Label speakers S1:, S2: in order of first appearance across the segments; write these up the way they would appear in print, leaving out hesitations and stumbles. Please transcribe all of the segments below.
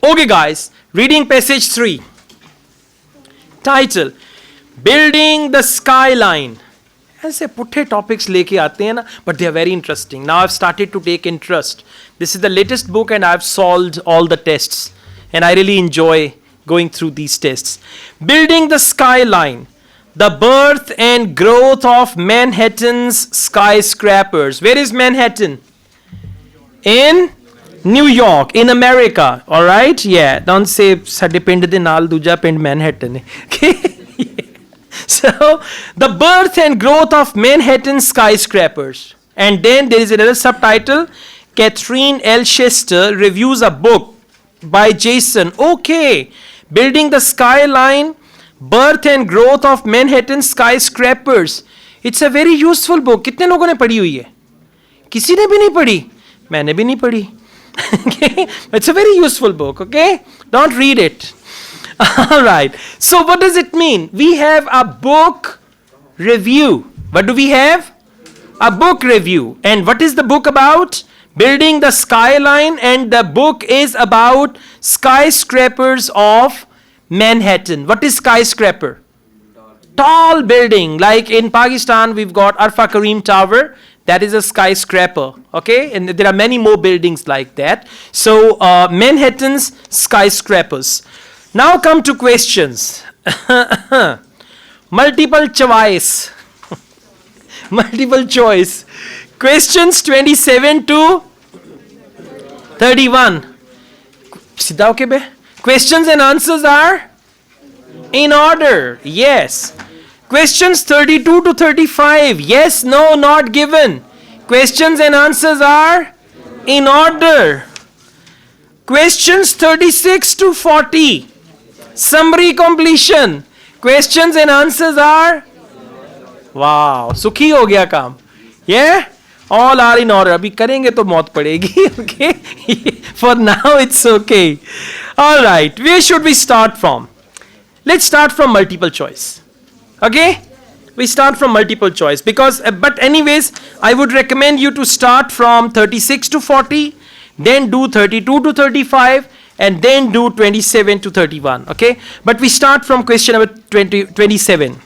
S1: Okay guys, reading passage 3. Title, Building the Skyline. ऐसे पुट्ठे topics लेके आते हैं ना, but they are very interesting. Now I've started to take interest. This is the latest book and I've solved all the tests. And I really enjoy going through these tests. Building the Skyline. The birth and growth of Manhattan's skyscrapers. Where is Manhattan? In New York, in America. Alright? Yeah. Don't say ਸਾਡੇ ਪਿੰਡ ਦੇ ਨਾਲ ਦੂਜਾ ਪਿੰਡ Manhattan. Okay? So, the birth and growth of Manhattan skyscrapers. And then there is another subtitle. Catherine L. Chester reviews a book by Jason. Okay. Building the Skyline. Birth and growth of Manhattan skyscrapers. It's a very useful book. कितने लोगों ने पढ़ी हुई है? किसी ने भी नहीं पढ़ी? मैंने भी नहीं पढ़ी. Okay? It's a very useful book. Okay? Don't read it. All right. So what does it mean? We have a book review. What do we have? A book review. And what is the book about? Building the Skyline, and the book is about skyscrapers of Manhattan. What is skyscraper? Tall building. Like in Pakistan, we've got Arfa Karim Tower. That is a skyscraper. Okay? And there are many more buildings like that. So, Manhattan's skyscrapers. Now come to questions. Multiple choice. Multiple choice. Questions 27 to 31. Sidha okay be? Questions and answers are in order. Yes. Questions 32 to 35. Yes, no, not given. Questions and answers are in order. Questions 36 to 40. Summary completion. Questions and answers are. Wow. Sukhi ho gaya kaam. Yeah? All are in order. Abhi karenge to maut padegi. Okay? For now it's okay. Alright. Where should we start from? Let's start from multiple choice. Okay? We start from multiple choice because, but anyways, I would recommend you to start from 36 to 40, then do 32 to 35, and then do 27 to 31. Okay? But we start from question number 27.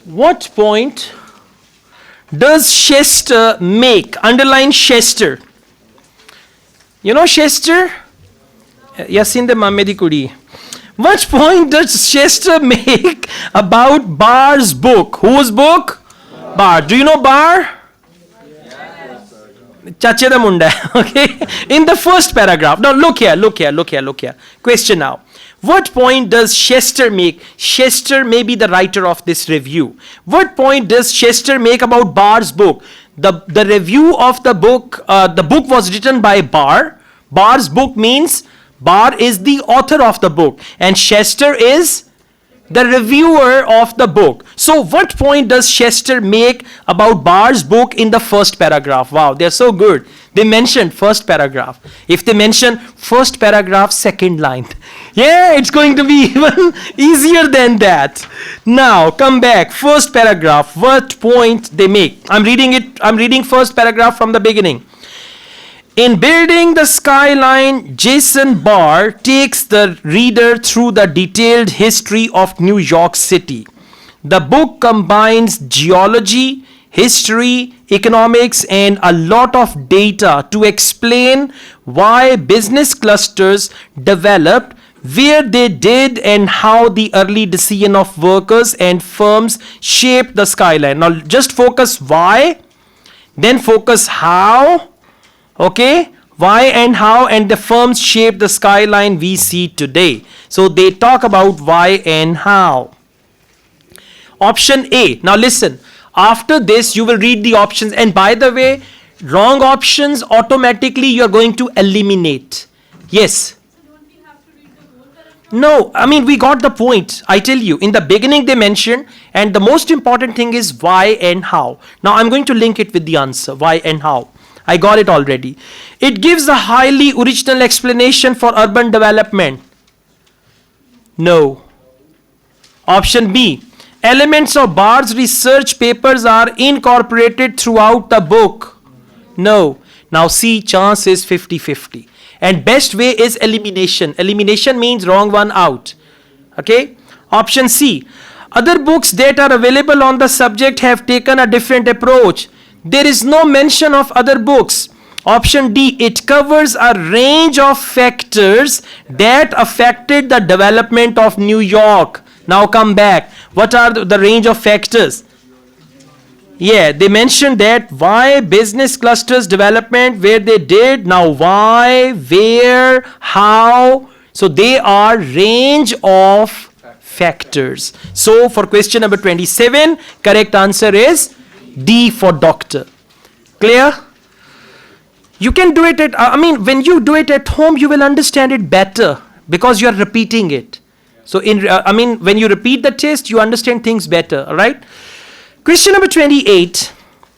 S1: What point does Chester make? Underline Chester. You know Chester? Yasin de Mamedi Kudi. What point does Chester make about Barr's book? Whose book? Barr. Do you know Barr? Chache da munda. Okay. In the first paragraph. Now look here. Question now. What point does Chester make? Chester may be the writer of this review. What point does Chester make about Barr's book? The review of the book was written by Barr. Barr's book means Barr is the author of the book and Chester is the reviewer of the book. So what point does Chester make about Barr's book in the first paragraph? Wow, they're so good. They mentioned first paragraph. If they mention first paragraph, second line. Yeah, it's going to be even easier than that. Now, come back. First paragraph. What point they make? I'm reading first paragraph from the beginning. In Building the Skyline, Jason Barr takes the reader through the detailed history of New York City. The book combines geology, history, economics, and a lot of data to explain why business clusters developed, where they did, and how the early decision of workers and firms shaped the skyline. Now just focus why, then focus how. Okay, why and how, and the firms shape the skyline we see today. So they talk about why and how. Option A. Now listen, after this you will read the options, and by the way, wrong options automatically you are going to eliminate. Yes. No, I mean we got the point. I tell you, in the beginning they mentioned, and the most important thing is why and how. Now I'm going to link it with the answer, why and how. I got it already. It gives a highly original explanation for urban development. No. Option B. Elements of Barr's research papers are incorporated throughout the book. No. Now see, chance is 50-50. And best way is elimination. Elimination means wrong one out. Okay? Option C. Other books that are available on the subject have taken a different approach. There is no mention of other books. Option D. It covers a range of factors that affected the development of New York. Now come back. What are the range of factors? Yeah, they mentioned that why business clusters development, where they did. Now why, where, how. So they are range of factors. So for question number 27, correct answer is D for doctor. Clear? You can do it when you do it at home, you will understand it better because you are repeating it. So when you repeat the test, you understand things better, all right? Question number 28,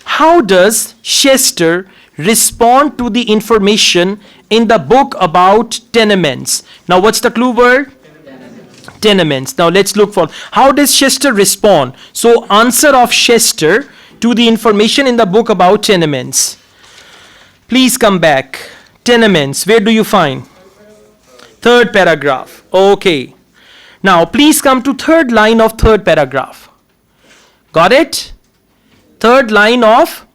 S1: how does Chester respond to the information in the book about tenements? Now what's the clue word? Tenements. Now let's look for, how does Chester respond? So answer of Chester to the information in the book about tenements. Please come back. Tenements, where do you find? Third paragraph. Okay. Now please come to third line of third paragraph. Got it? Third line of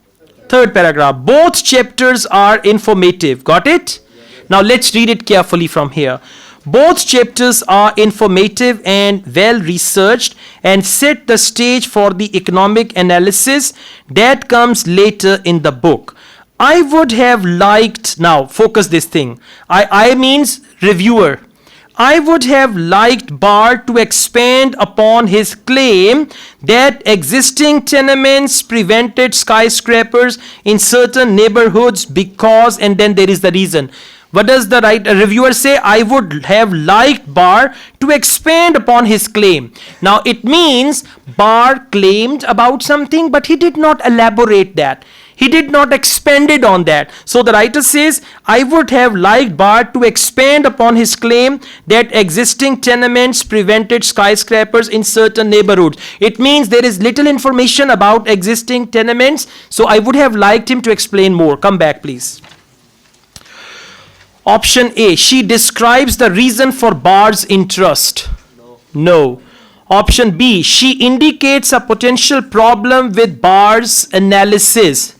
S1: third paragraph. Both chapters are informative. Got it? Now let's read it carefully from here. Both chapters are informative and well researched and set the stage for the economic analysis that comes later in the book. I would have liked, now focus this thing. I means reviewer. I would have liked Barr to expand upon his claim that existing tenements prevented skyscrapers in certain neighborhoods because, and then there is the reason. What does the reviewer say? I would have liked Barr to expand upon his claim. Now it means Barr claimed about something, but he did not elaborate that. He did not expand it on that. So the writer says, I would have liked Barr to expand upon his claim that existing tenements prevented skyscrapers in certain neighborhoods. It means there is little information about existing tenements. So I would have liked him to explain more. Come back, please. Option A, she describes the reason for Barr's interest. No. Option B, she indicates a potential problem with Barr's analysis.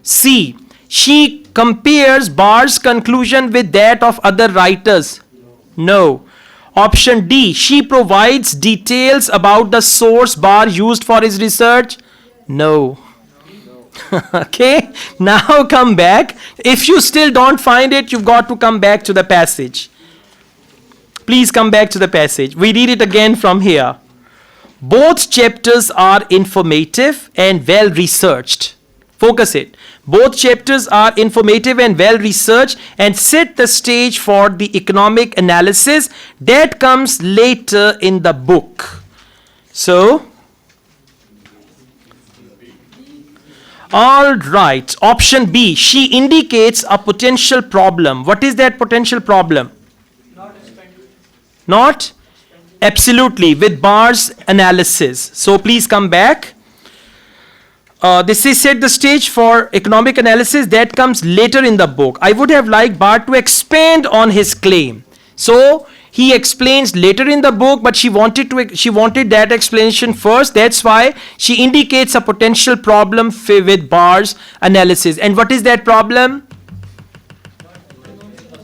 S1: C, she compares Barr's conclusion with that of other writers. No. Option D, she provides details about the source Barr used for his research. No. Okay, now come back. If you still don't find it, you've got to come back to the passage. Please come back to the passage. We read it again from here. Both chapters are informative and well researched. Focus it. Both chapters are informative and well researched and set the stage for the economic analysis that comes later in the book. So, all right. Option B, she indicates a potential problem. What is that potential problem? Not? Absolutely, with Barr's analysis. So please come back. This is set the stage for economic analysis that comes later in the book. I would have liked Barr to expand on his claim. So he explains later in the book, but she wanted that explanation first. That's why she indicates a potential problem with Barr's analysis. And what is that problem?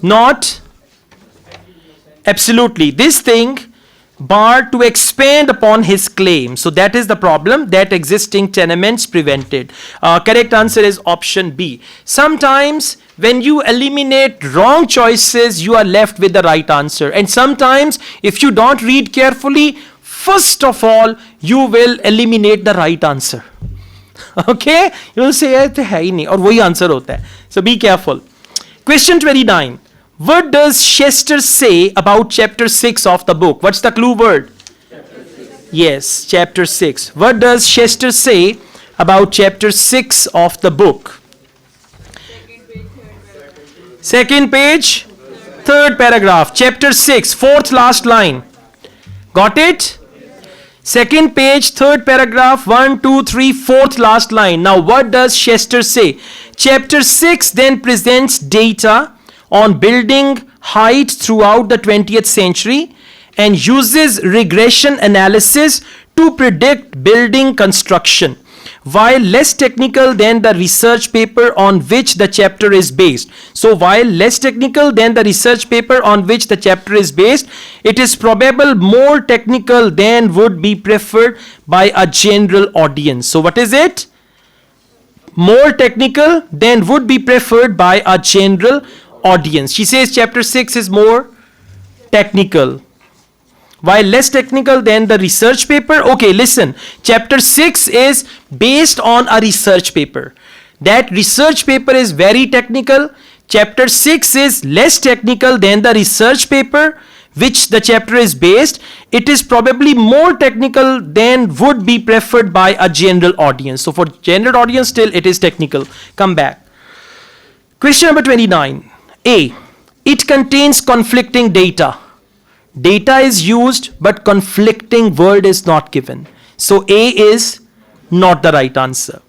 S1: Not? Absolutely. This thing, Barr to expand upon his claim. So that is the problem that existing tenements prevented. Correct answer is option B. Sometimes when you eliminate wrong choices, you are left with the right answer. And sometimes if you don't read carefully, first of all, you will eliminate the right answer. Okay? You will say, "Ye hai nahi," or wahi answer hota hai. So be careful. Question 29. What does Chester say about chapter 6 of the book? What's the clue word? Yes, chapter 6. What does Chester say about chapter 6 of the book? Second page, third paragraph. Chapter 6, fourth last line. Got it? Second page, third paragraph, 1, 2, 3, fourth last line. Now what does Chester say? Chapter 6 then presents data on building height throughout the 20th century and uses regression analysis to predict building construction, while less technical than the research paper on which the chapter is based. So while less technical than the research paper on which the chapter is based, it is probable more technical than would be preferred by a general audience. So what is it? More technical than would be preferred by a general audience. She says chapter 6 is more technical, while less technical than the research paper. Okay, listen. Chapter 6 is based on a research paper. That research paper is very technical. Chapter 6 is less technical than the research paper which the chapter is based. It is probably more technical than would be preferred by a general audience. So for general audience, still it is technical. Come back. Question number 29. A. It contains conflicting data. Data is used, but conflicting word is not given. So A is not the right answer.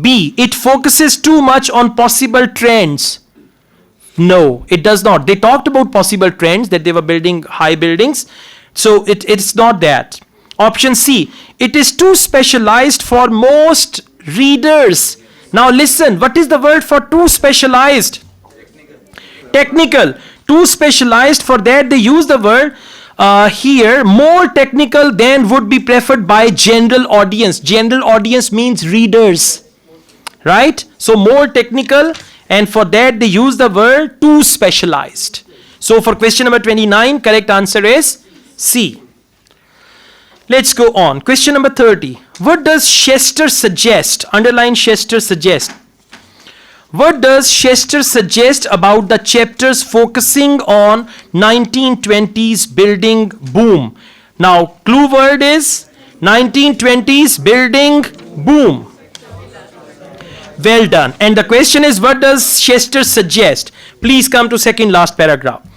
S1: B. It focuses too much on possible trends. No, it does not. They talked about possible trends, that they were building high buildings. So it's not that. Option C. It is too specialized for most readers. Now listen, what is the word for too specialized? Technical. Too specialized, for that they use the word here, more technical than would be preferred by general audience. General audience means readers, right? So more technical, and for that they use the word too specialized. So for question number 29, correct answer is C. Let's go on. Question number 30. What does Chester suggest? Underline Chester suggest. What does Chester suggest about the chapters focusing on 1920s building boom? Now, clue word is 1920s building boom. Well done. And the question is, what does Chester suggest? Please come to second last paragraph.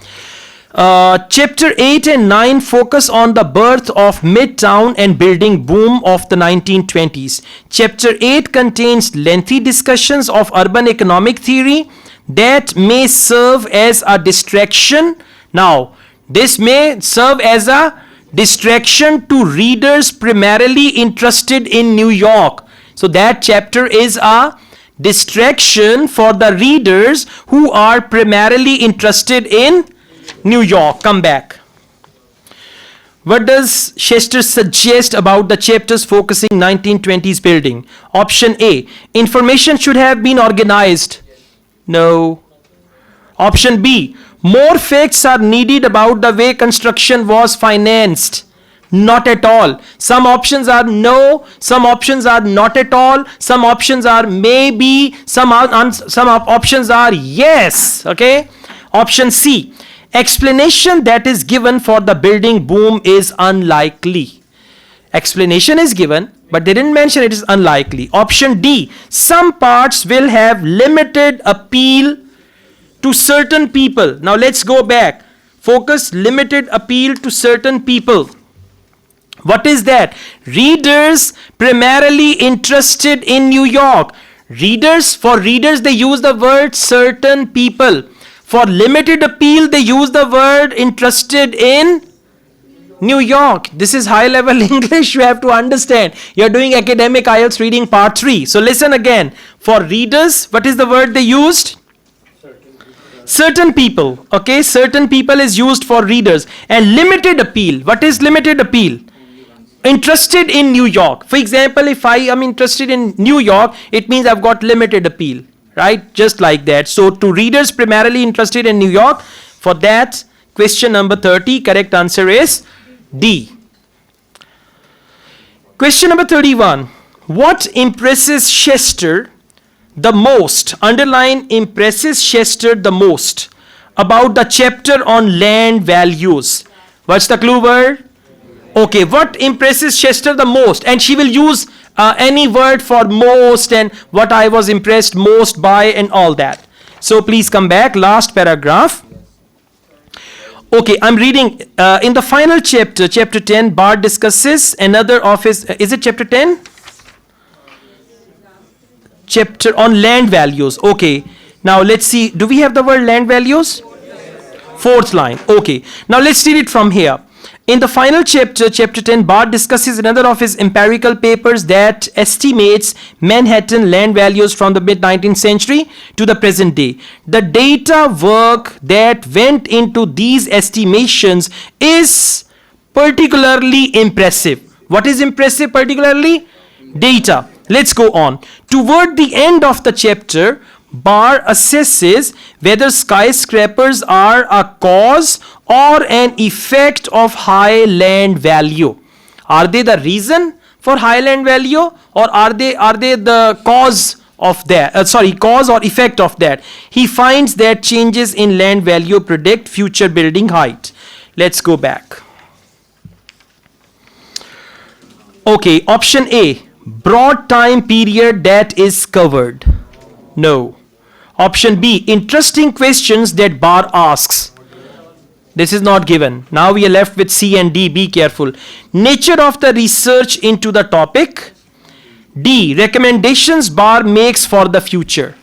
S1: Chapter 8 and 9 focus on the birth of Midtown and building boom of the 1920s. Chapter 8 contains lengthy discussions of urban economic theory that may serve as a distraction. Now, this may serve as a distraction to readers primarily interested in New York. So that chapter is a distraction for the readers who are primarily interested in New York. Come back. What does Chester suggest about the chapters focusing 1920s building? Option A. Information should have been organized. No. Option B. More facts are needed about the way construction was financed. Not at all. Some options are no, some options are not at all, some options are maybe, some options are yes. Okay. Option C. Explanation that is given for the building boom is unlikely. Explanation is given, but they didn't mention it is unlikely. Option D. Some parts will have limited appeal to certain people. Now let's go back. Focus, limited appeal to certain people. What is that? Readers primarily interested in New York. Readers, for readers they use the word certain people. For limited appeal they use the word interested in New York. This is high level English, you have to understand. You're doing academic IELTS reading part 3. So listen again. For readers, what is the word they used? Certain people. Okay, certain people is used for readers. And limited appeal. What is limited appeal? Interested in New York. For example, if I am interested in New York, it means I've got limited appeal, right? Just like that. So to readers primarily interested in New York, for that question number 30, correct answer is D. Question number 31. What impresses Chester the most? Underline impresses Chester the most about the chapter on land values. What's the clue word? Okay, what impresses Chester the most? And she will use any word for most and what I was impressed most by and all that. So please come back, last paragraph. Okay, I'm reading in the final chapter, chapter 10, Bart discusses another of his, is it chapter 10? Chapter on land values. Okay, Now let's see, do we have the word land values? Fourth line. Okay. Now let's read it from here. In the final chapter, chapter 10, Bart discusses another of his empirical papers that estimates Manhattan land values from the mid-19th century to the present day. The data work that went into these estimations is particularly impressive. What is impressive particularly? Data. Let's go on. Toward the end of the chapter, Barr assesses whether skyscrapers are a cause or an effect of high land value. Are they the reason for high land value, or are they the cause of that? Cause or effect of that? He finds that changes in land value predict future building height. Let's go back. Okay, option A, broad time period that is covered. No. Option B, interesting questions that Barr asks. This is not given. Now we are left with C and D. Be careful. Nature of the research into the topic. D, recommendations Barr makes for the future.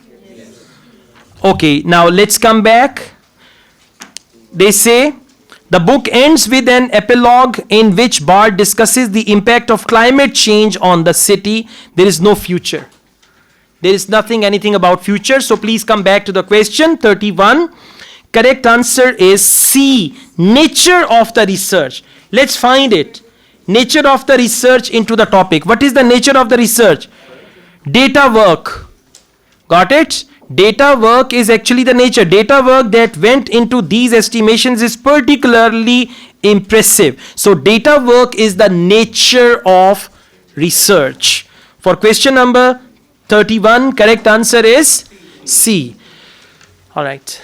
S1: Okay, now let's come back. They say the book ends with an epilogue in which Barr discusses the impact of climate change on the city. There is no future. There is anything about future. So please come back to the question 31. Correct answer is C, nature of the research. Let's find it. Nature of the research into the topic. What is the nature of the research? Data work. Got it? Data work is actually the nature. Data work that went into these estimations is particularly impressive. So data work is the nature of research. For question number 31, correct answer is C. All right.